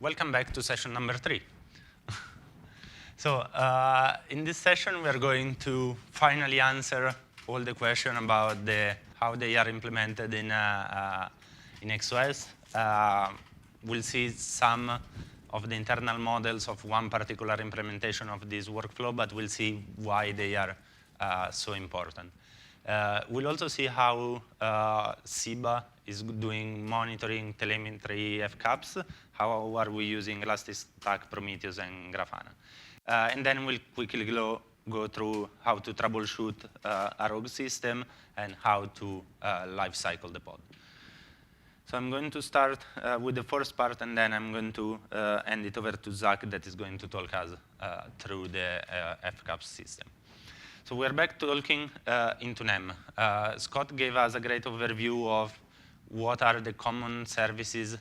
Welcome back to session number 3. So in this session, we are going to finally answer all the questions about how they are implemented in XOS. We'll see some of the internal models of one particular implementation of this workflow, but we'll see why they are so important. We'll also see how SEBA is doing monitoring, telemetry, FCAPS. How are we using Elasticstack, Prometheus, and Grafana? And then we'll quickly go through how to troubleshoot a rogue system and how to lifecycle the pod. So I'm going to start with the first part, and then I'm going to hand it over to Zack that is going to talk us through the FCAPS system. So we're back talking into NEM. Scott gave us a great overview of what are the common services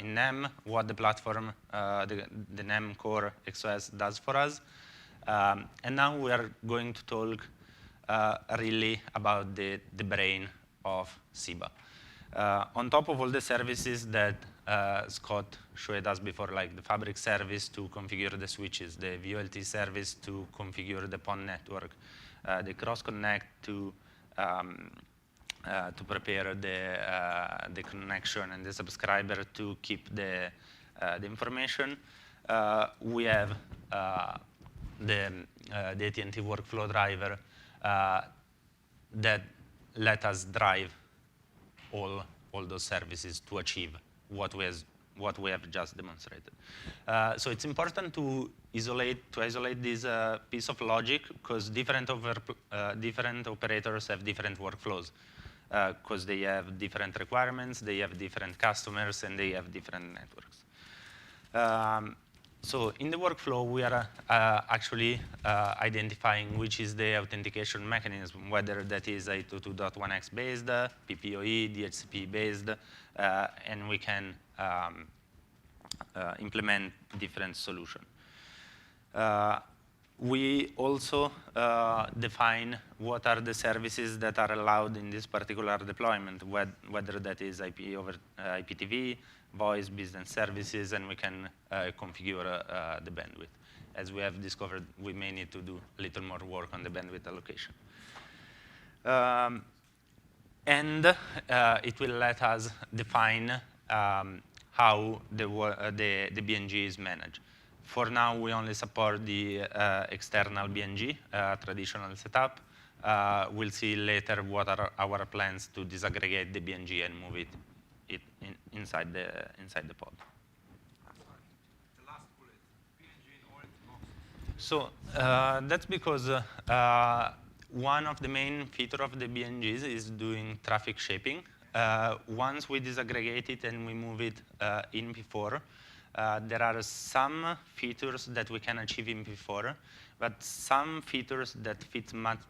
in NEM, what the platform, the NEM core XOS does for us. And now we are going to talk really about the brain of SEBA. On top of all the services that Scott showed us before, like the Fabric service to configure the switches, the VoLT service to configure the PON network, the cross connect to prepare the connection and the subscriber to keep the information. We have the AT&T workflow driver that let us drive all those services to achieve what we have just demonstrated. So it's important to isolate this piece of logic because different operators have different workflows because they have different requirements, they have different customers, and they have different networks. So in the workflow, we are actually identifying which is the authentication mechanism, whether that is 802.1x based, PPOE, DHCP based, and we can implement different solutions. We also define what are the services that are allowed in this particular deployment, whether that is IP over IPTV, voice, business services, and we can configure the bandwidth. As we have discovered, we may need to do a little more work on the bandwidth allocation. And it will let us define how the BNG is managed. For now, we only support the external BNG, traditional setup. We'll see later what are our plans to disaggregate the BNG and move it inside the pod. The last bullet, BNG in all boxes. So that's because one of the main features of the BNGs is doing traffic shaping. Once we disaggregate it and we move it in P4, there are some features that we can achieve in P4, but some features that fit much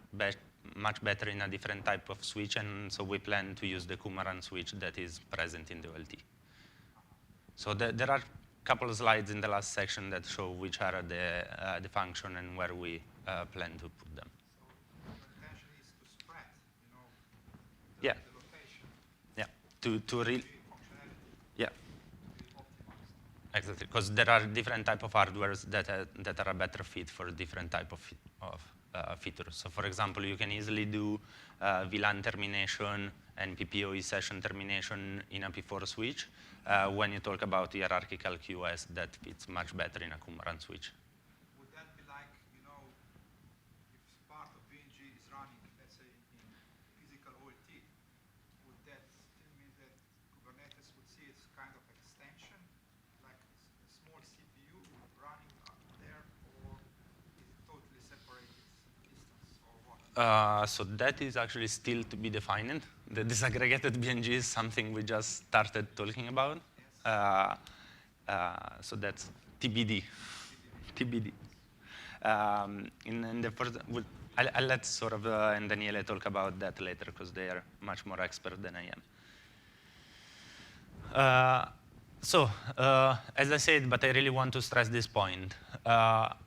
better in a different type of switch, and so we plan to use the Kumaran switch that is present in the OLT. So there are a couple of slides in the last section that show which are the function and where we plan to put them. So the intention is to spread, the location. Yeah, to really. Yeah. Exactly, because there are different type of hardwares that are a better fit for different type of features. So for example, you can easily do VLAN termination and PPOE session termination in a P4 switch when you talk about hierarchical QoS that fits much better in a Kumaran switch. Would that be like, if part of BNG is running, let's say, in physical OLT, would that still mean that Kubernetes would see its kind of extension? Like a small CPU running up there, or is it totally separated instance, or what? So that is actually still to be defined. The disaggregated BNG is something we just started talking about. Yes. So that's TBD. TBD. In the first, I'll let sort of and Daniele talk about that later because they are much more expert than I am. So, as I said, but I really want to stress this point.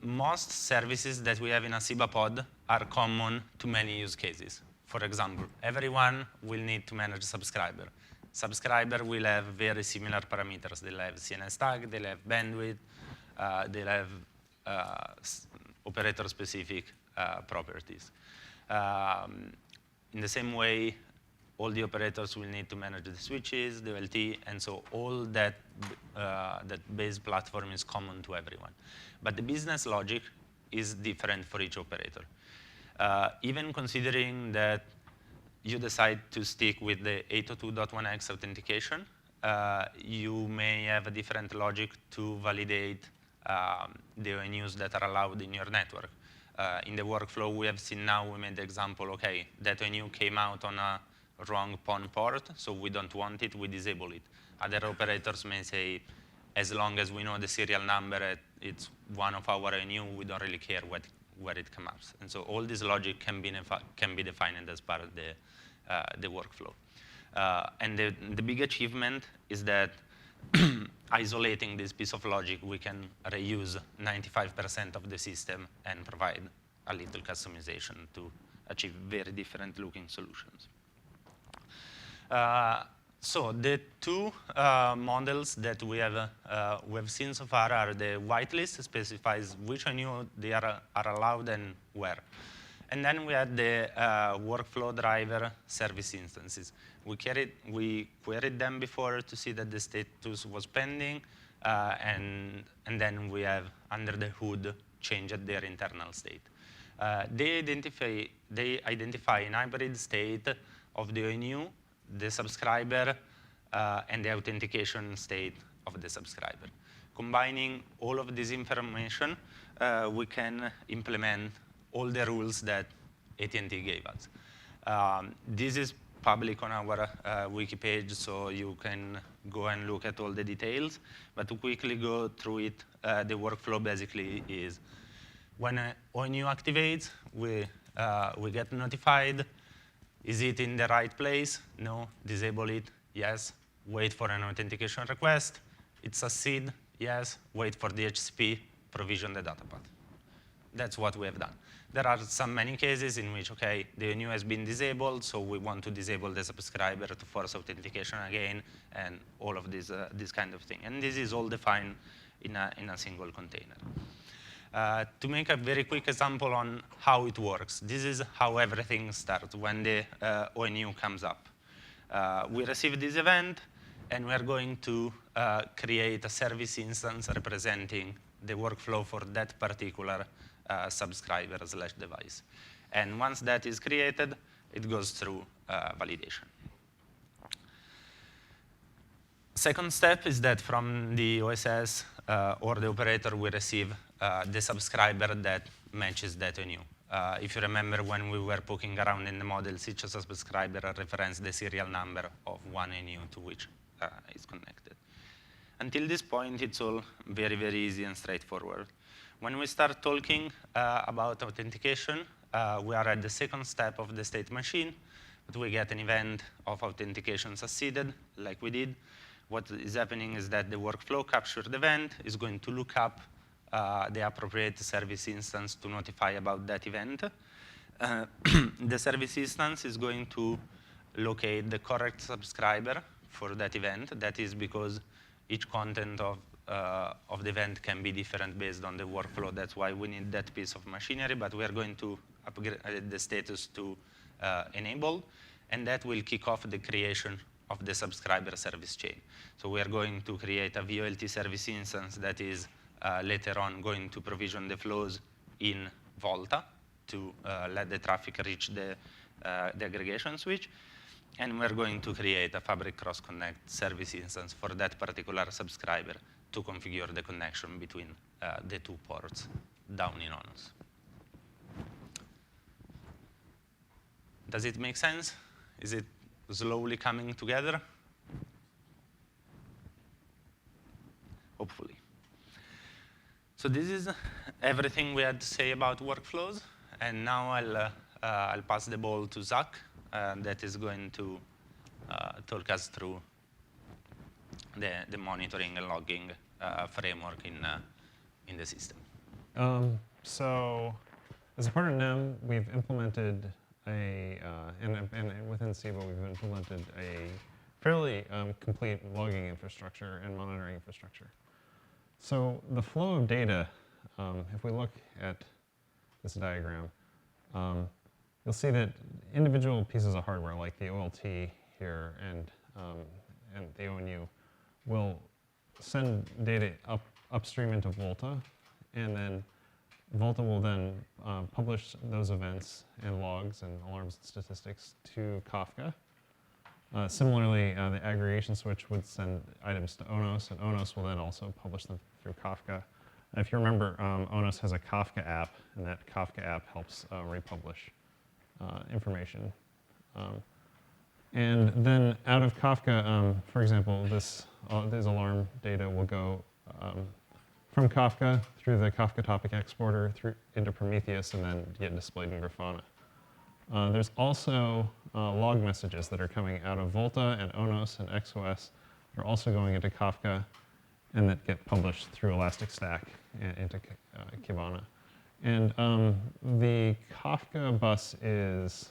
Most services that we have in a SEBA pod are common to many use cases. For example, everyone will need to manage a subscriber. subscriber will have very similar parameters. They'll have CNS tag, they'll have bandwidth, they'll have operator-specific properties. In the same way, all the operators will need to manage the switches, the OLT, and so all that base platform is common to everyone. But the business logic is different for each operator. Even considering that you decide to stick with the 802.1x authentication, you may have a different logic to validate the ONUs that are allowed in your network. In the workflow we have seen now, we made the example, okay, that ONU came out on a wrong PON port, so we don't want it, we disable it. Other operators may say, as long as we know the serial number, it's one of our ONU, we don't really care where it comes up. And so all this logic can be defined as part of the workflow. And the big achievement is that isolating this piece of logic, we can reuse 95% of the system and provide a little customization to achieve very different looking solutions. So the two models that we have seen so far are the whitelist, specifies which ONU they are allowed and where. And then we had the workflow driver service instances. We queried them before to see that the status was pending, and then we have, under the hood, changed their internal state. They identify an hybrid state of the ONU, the subscriber, and the authentication state of the subscriber. Combining all of this information, we can implement all the rules that AT&T gave us. This is public on our wiki page, so you can go and look at all the details. But to quickly go through it, the workflow basically is when an ONU activates, we get notified. Is it in the right place? No. Disable it? Yes. Wait for an authentication request. It succeeds? Yes. Wait for the HCP, provision the data path. That's what we have done. There are many cases in which, okay, the ONU has been disabled, so we want to disable the subscriber to force authentication again, and all of this kind of thing. And this is all defined in a single container. To make a very quick example on how it works, this is how everything starts when the ONU comes up. We receive this event, and we're going to create a service instance representing the workflow for that particular subscriber/device. And once that is created, it goes through validation. Second step is that from the OSS or the operator, we receive the subscriber that matches that ONU. If you remember when we were poking around in the models, each subscriber referenced the serial number of one ONU to which is connected. Until this point, it's all very, very easy and straightforward. When we start talking about authentication, we are at the second step of the state machine, but we get an event of authentication succeeded, like we did. What is happening is that the workflow captured event is going to look up the appropriate service instance to notify about that event. The service instance is going to locate the correct subscriber for that event. That is because each content of the event can be different based on the workflow. That's why we need that piece of machinery, but we are going to upgrade the status to enabled, and that will kick off the creation of the subscriber service chain. So we are going to create a VoLT service instance that is later on going to provision the flows in Volta to let the traffic reach the aggregation switch. And we're going to create a Fabric Cross Connect service instance for that particular subscriber to configure the connection between the two ports down in ONUs. Does it make sense? Is it slowly coming together? Hopefully. So this is everything we had to say about workflows. And now I'll pass the ball to Zack, that is going to talk us through the monitoring and logging framework in the system. So as a part of NEM, we've implemented and within SEBA, we've implemented a fairly complete logging infrastructure and monitoring infrastructure. So the flow of data, if we look at this diagram, you'll see that individual pieces of hardware, like the OLT here and the ONU, will send data upstream into Volta, and then Volta will then publish those events and logs and alarms and statistics to Kafka. Similarly, the aggregation switch would send items to Onos, and Onos will then also publish them through Kafka. If you remember, Onos has a Kafka app, and that Kafka app helps republish information. And then out of Kafka, for example, this alarm data will go from Kafka through the Kafka Topic exporter into Prometheus and then get displayed in Grafana. There's also log messages that are coming out of Volta and Onos and XOS. They're also going into Kafka and that get published through Elasticstack and into Kibana. And the Kafka bus is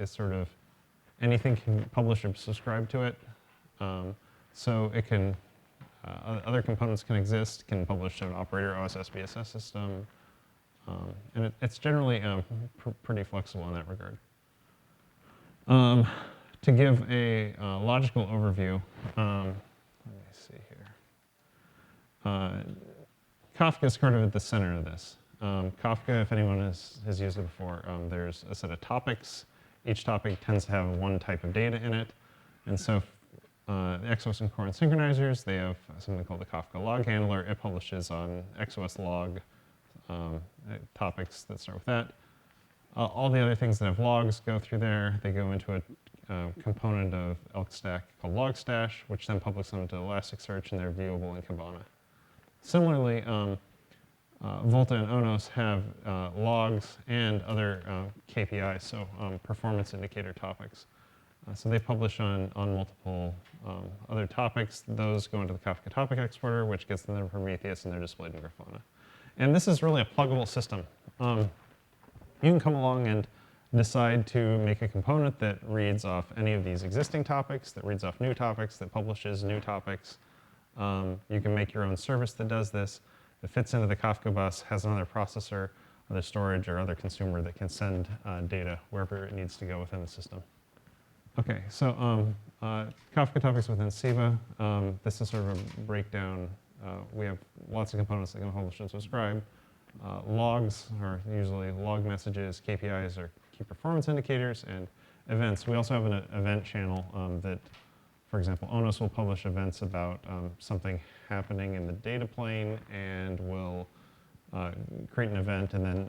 sort of anything can publish or subscribe to it. So it can, other components can exist, can publish to an operator OSS BSS system. And it's generally pretty flexible in that regard. To give a logical overview, let me see here. Kafka is sort of at the center of this. Kafka, if anyone has used it before, there's a set of topics. Each topic tends to have one type of data in it. And so the XOS and Core synchronizers, they have something called the Kafka log handler. It publishes on XOS log topics that start with that. All the other things that have logs go through there. They go into a component of Elk Stack called Logstash, which then publishes them to Elasticsearch, and they're viewable in Kibana. Similarly, Volta and Onos have logs and other KPIs, so performance indicator topics. So they publish on multiple other topics. Those go into the Kafka Topic exporter, which gets them to Prometheus, and they're displayed in Grafana. And this is really a pluggable system. You can come along and decide to make a component that reads off any of these existing topics, that reads off new topics, that publishes new topics. You can make your own service that does this, that fits into the Kafka bus, has another processor, other storage, or other consumer that can send data wherever it needs to go within the system. Okay, so Kafka topics within SEBA. This is sort of a breakdown. We have lots of components that can publish and subscribe. Logs are usually log messages, KPIs are key performance indicators, and events. We also have an event channel that, for example, Onos will publish events about something happening in the data plane and will create an event, and then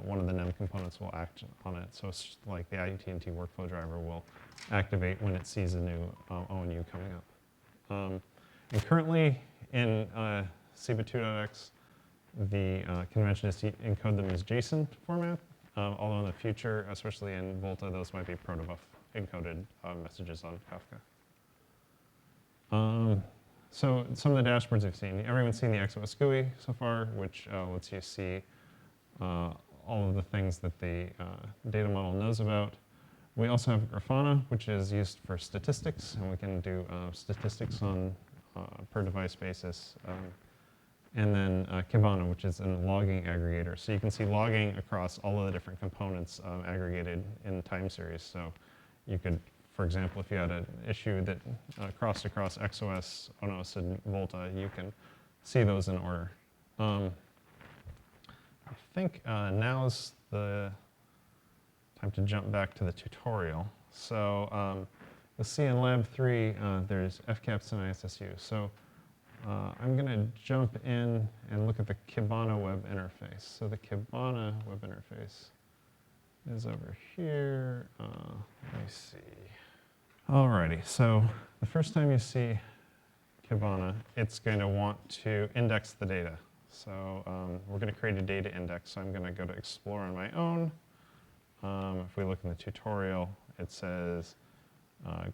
one of the NEM components will act on it. So it's like the AT&T workflow driver will activate when it sees a new ONU coming up. And currently in SEBA 2.x, the convention is to encode them as JSON format, although in the future, especially in Volta, those might be protobuf encoded messages on Kafka. So some of the dashboards we've seen. Everyone's seen the XOS GUI so far, which lets you see all of the things that the data model knows about. We also have Grafana, which is used for statistics, and we can do statistics on per device basis. And then Kibana, which is a logging aggregator. So you can see logging across all of the different components aggregated in time series. So you could, for example, if you had an issue that crossed across XOS, Onos, and Volta, you can see those in order. I think now's the time to jump back to the tutorial. So you'll see in Lab 3, there's FCAPS and ISSU. So I'm going to jump in and look at the Kibana Web Interface. So the Kibana Web Interface is over here. Let me see. Alrighty, so the first time you see Kibana, it's going to want to index the data. So we're going to create a data index. So I'm going to go to Explore on my own. If we look in the tutorial, it says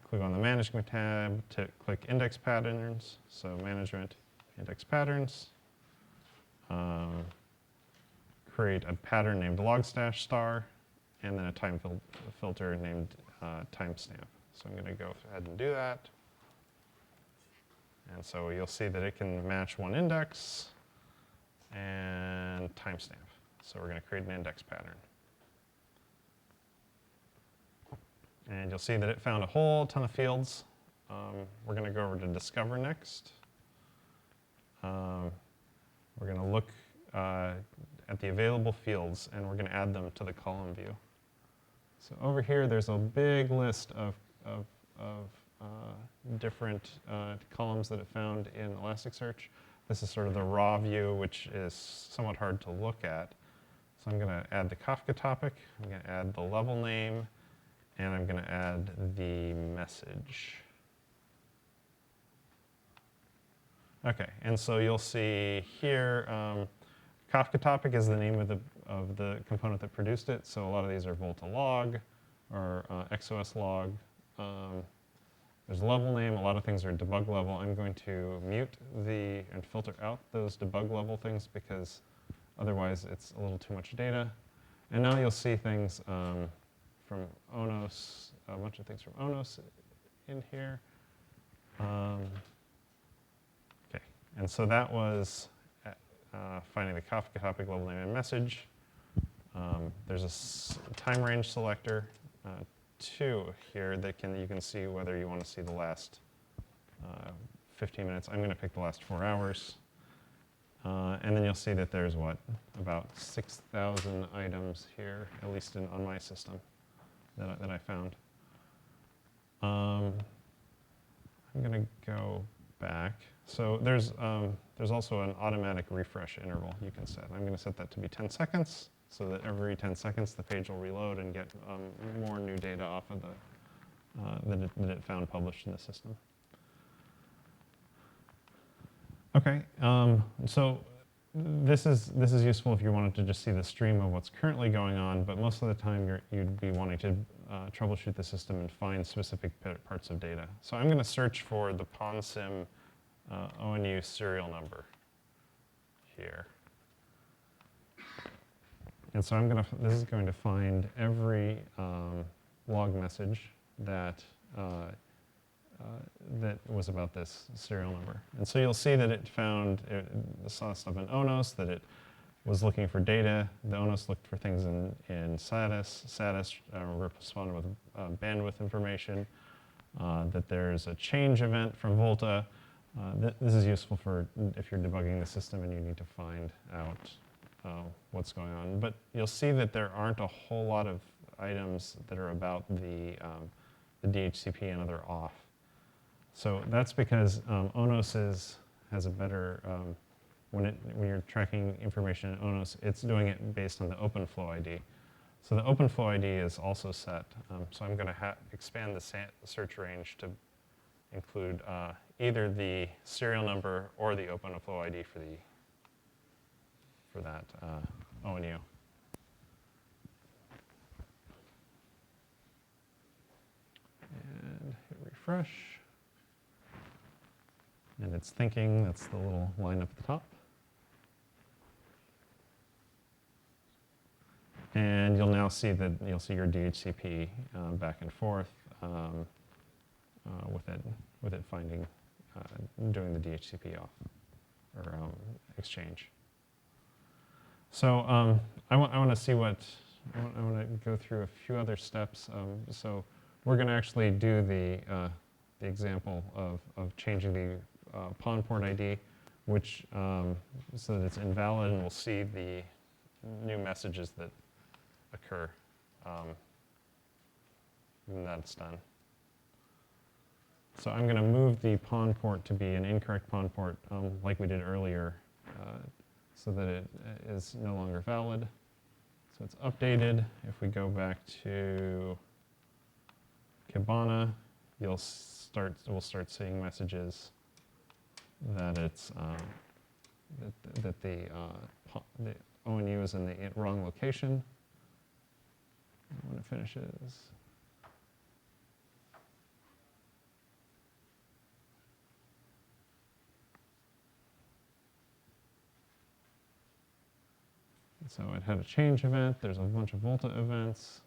click on the Management tab to click Index Patterns. So Management, Index Patterns. Create a pattern named Logstash star, and then a time filter named timestamp. So I'm going to go ahead and do that. And so you'll see that it can match one index and timestamp. So we're going to create an index pattern. And you'll see that it found a whole ton of fields. We're going to go over to Discover next. We're going to look at the available fields, and we're going to add them to the column view. So over here, there's a big list of different columns that it found in Elasticsearch. This is sort of the raw view, which is somewhat hard to look at. So I'm going to add the Kafka topic, I'm going to add the level name, and I'm going to add the message. Okay, and so you'll see here, Kafka Topic is the name of the component that produced it. So a lot of these are Volta log or XOS log. There's level name. A lot of things are debug level. I'm going to mute and filter out those debug level things because otherwise it's a little too much data. And now you'll see things from Onos, a bunch of things from Onos in here. Okay, and so that was finding the Kafka topic, level name, and message. There's a time range selector, 2 here that you can see whether you want to see the last 15 minutes. I'm going to pick the last 4 hours. And then you'll see that there's about 6,000 items here, at least on my system, that I found. I'm going to go back. So there's also an automatic refresh interval you can set. I'm going to set that to be 10 seconds so that every 10 seconds the page will reload and get more new data off of that it found published in the system. Okay, so this is useful if you wanted to just see the stream of what's currently going on, but most of the time you'd be wanting to troubleshoot the system and find specific parts of data. So I'm going to search for the PONSIM ONU serial number here. And so this is going to find every log message that was about this serial number. And so you'll see that it saw stuff in Onos, that it was looking for data. The Onos looked for things in SATIS. SATIS responded with bandwidth information, that there's a change event from Volta. This is useful for if you're debugging the system and you need to find out what's going on. But you'll see that there aren't a whole lot of items that are about the DHCP and other off. So that's because Onos has a better, when you're tracking information in Onos, it's doing it based on the OpenFlow ID. So the OpenFlow ID is also set. So I'm going to expand the search range to include either the serial number or the OpenFlow ID for that ONU. And hit refresh. And it's thinking, that's the little line up at the top. And you'll now see that you'll see your DHCP back and forth with it finding, doing the DHCP off or exchange. So I want to see I want to go through a few other steps. So we're going to actually do the example of changing the PON port ID, which so that it's invalid, and we'll see the new messages that occur when that's done. So I'm going to move the PON port to be an incorrect PON port, like we did earlier, so that it is no longer valid. So it's updated. If we go back to Kibana, we'll start seeing messages that it's that the ONU is in the wrong location. When it finishes. So it had a change event. There's a bunch of Volta events.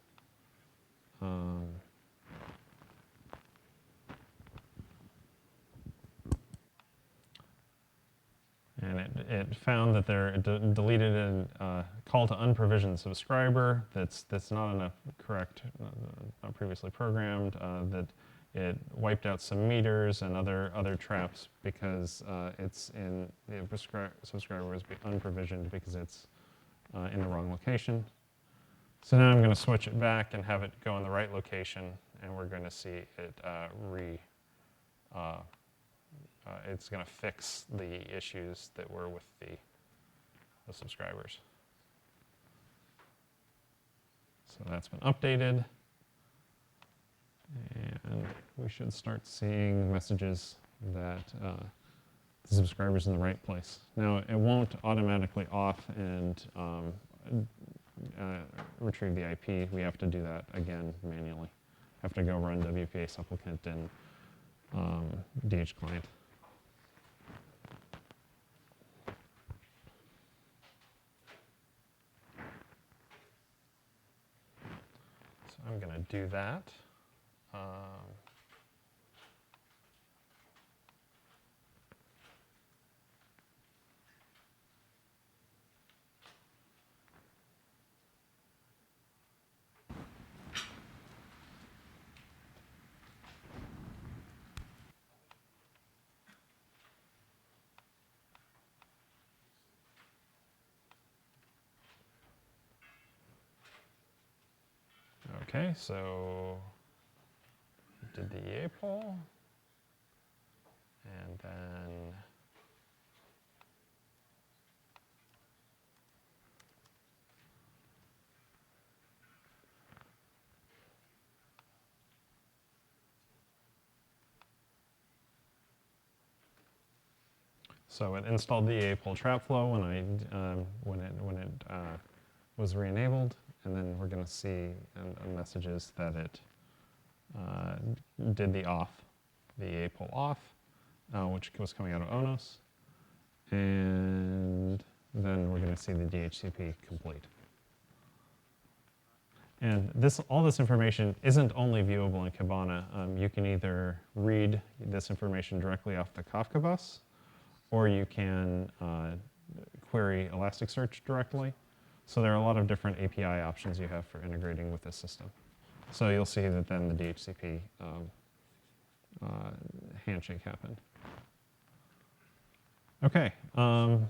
And it found that it deleted a call to unprovisioned subscriber that's not enough correct, not previously programmed, that it wiped out some meters and other traps because it's in the subscriber was unprovisioned because it's in the wrong location. So now I'm going to switch it back and have it go in the right location, and we're going to see it it's going to fix the issues that were with the subscribers. So that's been updated. And we should start seeing messages that the subscriber's in the right place. Now, it won't automatically off and retrieve the IP. We have to do that again manually. Have to go run WPA supplicant and DH client. So I'm going to do that. Okay, so did the EA poll, and then so it installed the EA poll trap flow when it was re-enabled, and then we're going to see messages that it did the EA poll off, which was coming out of ONOS, and then we're going to see the DHCP complete. And all this information isn't only viewable in Kibana. You can either read this information directly off the Kafka bus, or you can query Elasticsearch directly. So there are a lot of different API options you have for integrating with this system. So you'll see that then the DHCP handshake happened. Okay, let's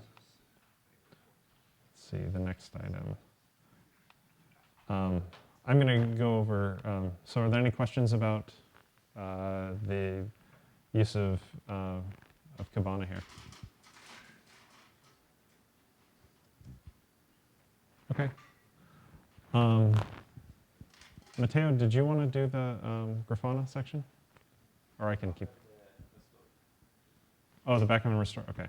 see the next item. I'm going to go over, so are there any questions about the use of Kibana here? Okay. Matteo, did you want to do the Grafana section? Or I can keep... Oh, the backup and restore, okay.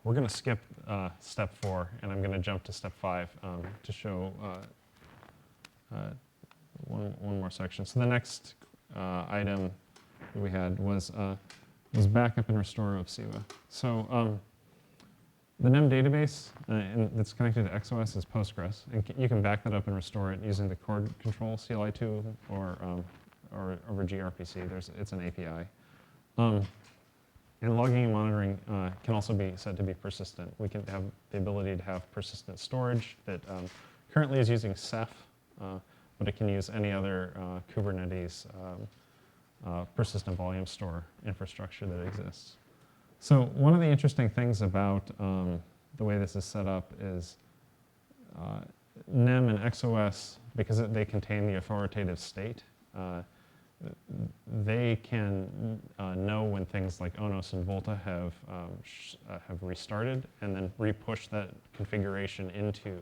We're going to skip step 4, and I'm going to jump to step 5 to show one more section. So the next item that we had was backup and restore of SEBA. So the NEM database that's connected to XOS is Postgres, and you can back that up and restore it using the cord control CLI tool or over gRPC. It's an API. And logging and monitoring can also be said to be persistent. We can have the ability to have persistent storage that currently is using Ceph, but it can use any other Kubernetes persistent volume store infrastructure that exists. So one of the interesting things about the way this is set up is NEM and XOS, because they contain the authoritative state, they can know when things like ONOS and Volta have restarted and then re-push that configuration into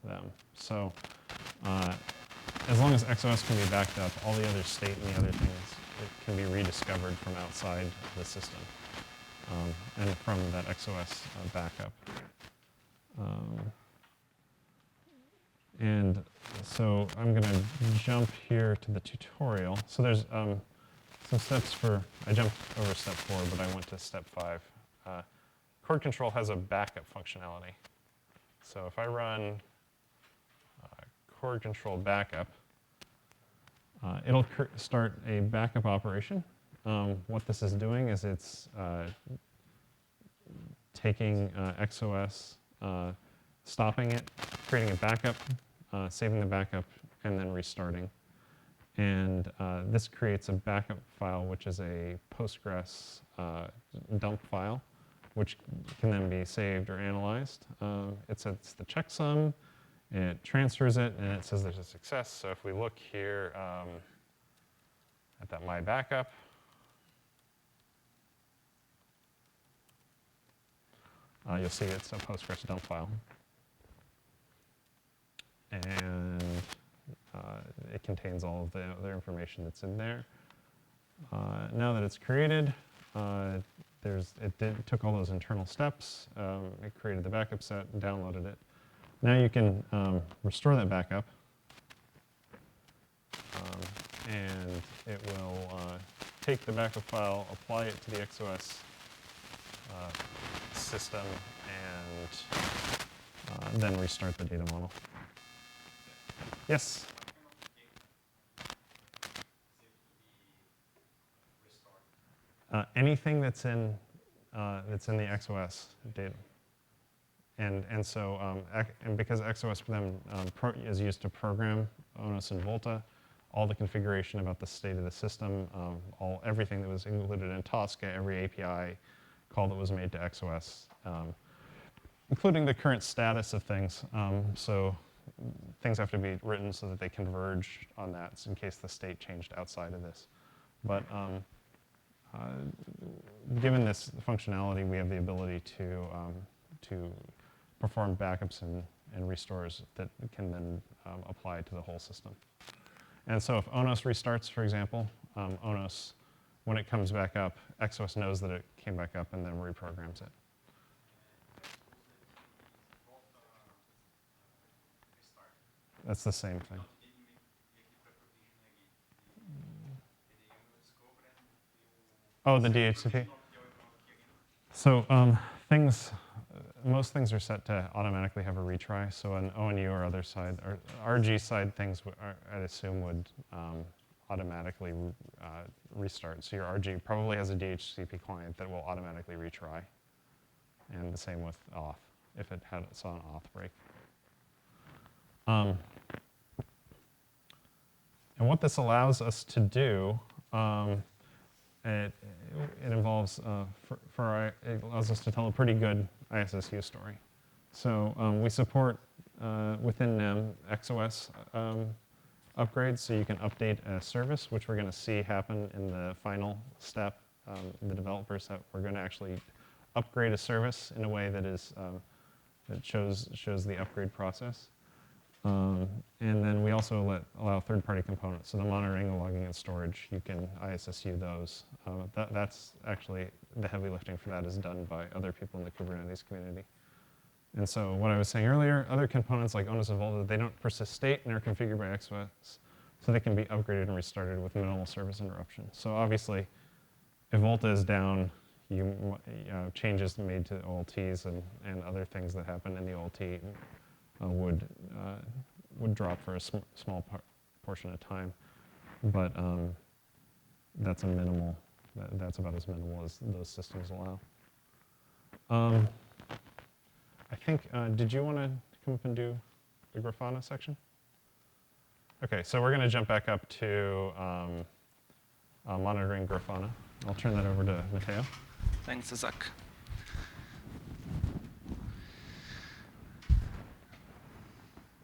them. So as long as XOS can be backed up, all the other state and the other things can be rediscovered from outside the system and from that XOS backup. And so I'm going to jump here to the tutorial. So there's some steps I jumped over step 4, but I went to step 5. Cord control has a backup functionality. So if I run cord control backup, it'll start a backup operation what this is doing is it's taking XOS, stopping it, creating a backup, saving the backup, and then restarting. And this creates a backup file, which is a Postgres dump file, which can then be saved or analyzed. It sets the checksum, it transfers it, and it says there's a success. So if we look here at that My Backup, you'll see it's a Postgres dump file. And it contains all of the other information that's in there. Now that it's created, it took all those internal steps. It created the backup set and downloaded it. Now you can restore that backup. And it will take the backup file, apply it to the XOS system, and then restart the data model. Yes? Anything that's in the XOS data, and so and because XOS for them is used to program ONOS and Volta, all the configuration about the state of the system, everything that was included in Tosca, every API call that was made to XOS, including the current status of things. So things have to be written so that they converge on that in case the state changed outside of this. But given this functionality, we have the ability to perform backups and restores that can then apply to the whole system. And so if ONOS restarts, for example, ONOS, when it comes back up, XOS knows that it came back up and then reprograms it. That's the same thing. Oh, the DHCP? So most things are set to automatically have a retry. So an ONU or other side, or RG side things, I'd assume would automatically restart. So your RG probably has a DHCP client that will automatically retry. And the same with auth, if it saw an auth break. And what this allows us to do, it involves, it allows us to tell a pretty good ISSU story. So we support, within NEM, XOS upgrades, so you can update a service, which we're going to see happen in the final step. The developers that we're going to actually upgrade a service in a way that is that shows the upgrade process. And then we also allow third-party components. So the monitoring, the logging, and storage, you can ISSU those. That's actually, the heavy lifting for that is done by other people in the Kubernetes community. And so what I was saying earlier, other components like ONOS and Volta, they don't persist state and are configured by XOS, so they can be upgraded and restarted with minimal service interruption. So obviously, if Volta is down, changes made to OLTs and other things that happen in the OLT would drop for a small portion of time, but that's a minimal. That's about as minimal as those systems allow. I think. Did you want to come up and do the Grafana section? Okay, so we're going to jump back up to monitoring Grafana. I'll turn that over to Matteo. Thanks, Zack.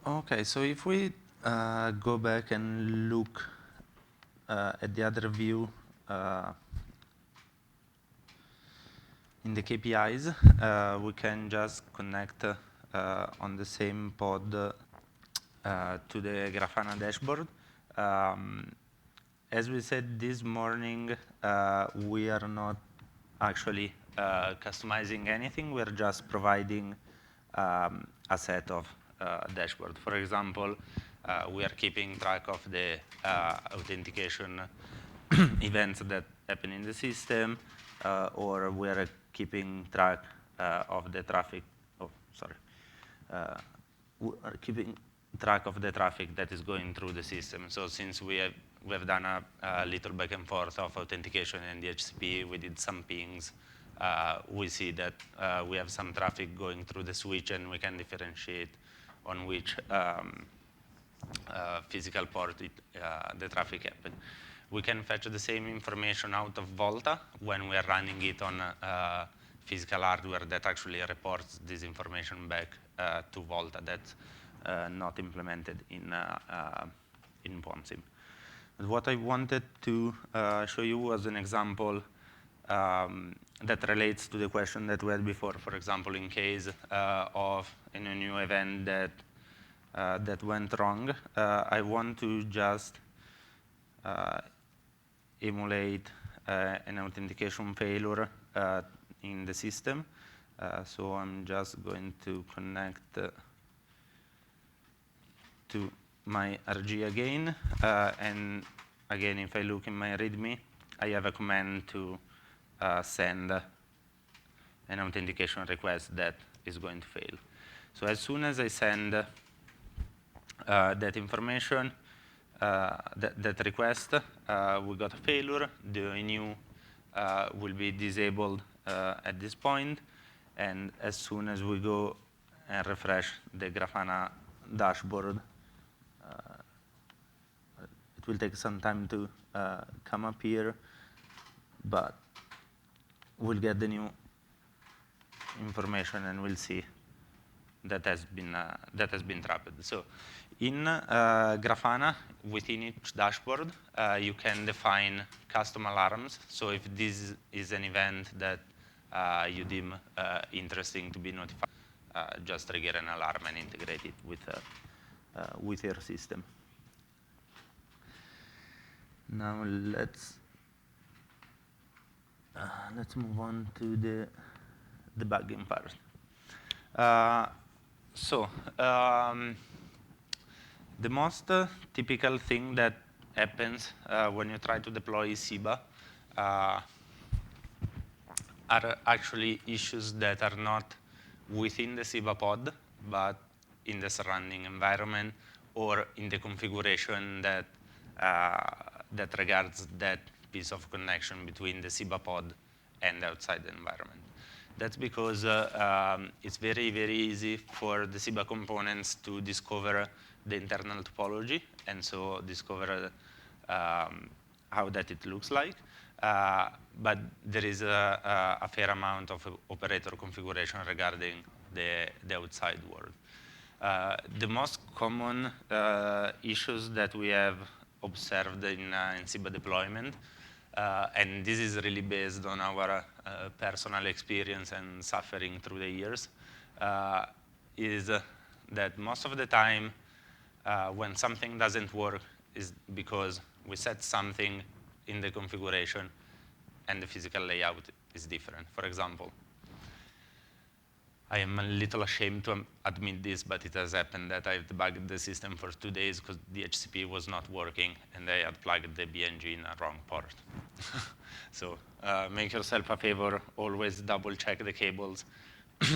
Okay, so if we go back and look at the other view in the KPIs, we can just connect on the same pod to the Grafana dashboard. As we said this morning, we are not actually customizing anything. We're just providing a set of dashboard. For example, we are keeping track of the authentication events that happen in the system, or we are keeping track of the traffic. Oh, sorry. We are keeping track of the traffic that is going through the system. So since we have done a little back and forth of authentication and DHCP, we did some pings. We see that we have some traffic going through the switch, and we can differentiate on which physical port the traffic happened. We can fetch the same information out of Volta when we are running it on physical hardware that actually reports this information back to Volta. That's not implemented in PONSIM. But what I wanted to show you was an example that relates to the question that we had before. For example, in case of a new event that went wrong, I want to just emulate an authentication failure in the system. So I'm just going to connect to my RG again. And again, if I look in my README, I have a command to send an authentication request that is going to fail. So as soon as I send that information, that request, we got a failure. The new will be disabled at this point. And as soon as we go and refresh the Grafana dashboard, it will take some time to come up here, but we'll get the new information, and we'll see that has been trapped. So in Grafana, within each dashboard, you can define custom alarms. So if this is an event that you deem interesting to be notified, just trigger an alarm and integrate it with your system. Now let's move on to the debugging part. The most typical thing that happens when you try to deploy SEBA are actually issues that are not within the SEBA pod, but in the surrounding environment or in the configuration that regards that piece of connection between the SEBA pod and the outside environment. That's because it's very, very easy for the SEBA components to discover the internal topology, and so discover how that it looks like. But there is a fair amount of operator configuration regarding the outside world. The most common issues that we have observed in SEBA deployment, and this is really based on our personal experience and suffering through the years, is that most of the time when something doesn't work is because we set something in the configuration and the physical layout is different. For example, I am a little ashamed to admit this, but it has happened that I've debugged the system for 2 days because the DHCP was not working and I had plugged the BNG in a wrong port. So make yourself a favor, always double check the cables.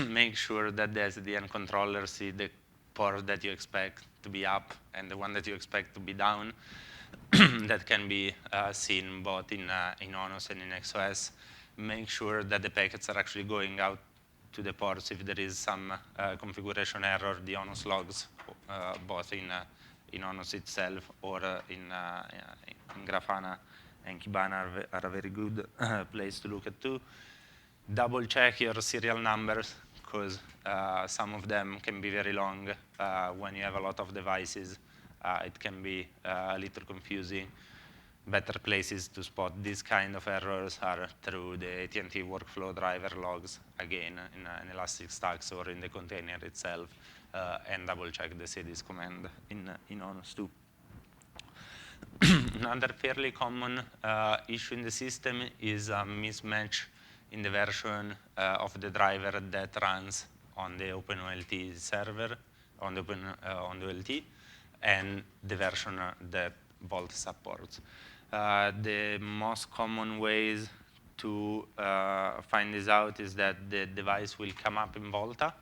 Make sure that the SDN controller see the port that you expect to be up and the one that you expect to be down. That can be seen both in ONOS and in XOS. Make sure that the packets are actually going out to the ports. If there is some configuration error, the ONOS logs, both in ONOS itself or in Grafana and Kibana are a very good place to look at too. Double check your serial numbers, because some of them can be very long. When you have a lot of devices, it can be a little confusing. Better places to spot these kind of errors are through the AT&T workflow driver logs, again, in an Elasticstax or in the container itself, and double check the cdis command in ONOS too. Another fairly common issue in the system is a mismatch in the version of the driver that runs on the OpenOLT server, on the OLT, and the version that Vault supports. The most common ways to find this out is that the device will come up in Volta,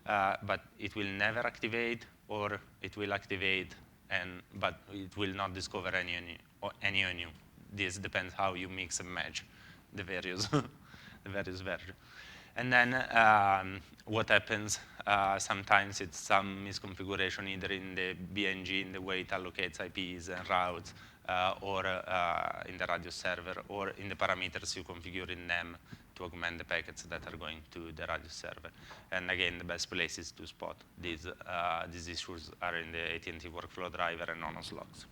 but it will never activate, or it will activate, but it will not discover any ONU. This depends how you mix and match the various, the various versions. And then what happens, sometimes it's some misconfiguration either in the BNG, in the way it allocates IPs and routes, or in the radius server, or in the parameters you configure in them to augment the packets that are going to the radius server. And again, the best places to spot these issues are in the AT&T workflow driver and ONOS logs.